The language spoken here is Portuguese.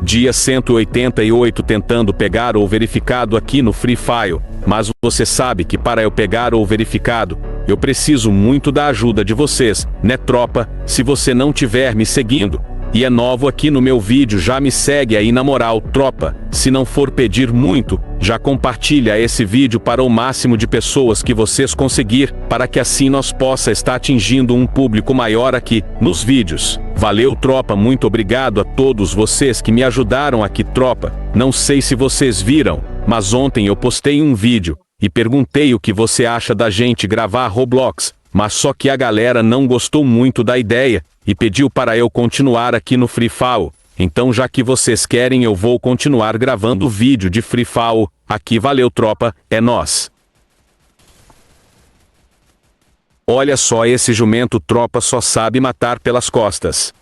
Dia 188 tentando pegar ou verificado aqui no Free Fire, mas você sabe que para eu pegar ou verificado, eu preciso muito da ajuda de vocês, né tropa? Se você não tiver me seguindo, e é novo aqui no meu vídeo, já me segue aí na moral, tropa. Se não for pedir muito, já compartilha esse vídeo para o máximo de pessoas que vocês conseguir, para que assim nós possa estar atingindo um público maior aqui, nos vídeos. Valeu tropa, muito obrigado a todos vocês que me ajudaram aqui tropa. Não sei se vocês viram, mas ontem eu postei um vídeo, e perguntei o que você acha da gente gravar Roblox, mas só que a galera não gostou muito da ideia, e pediu para eu continuar aqui no Free Fire. Então já que vocês querem eu vou continuar gravando o vídeo de Free Fire, aqui valeu tropa, é nóis. Olha só esse jumento tropa só sabe matar pelas costas.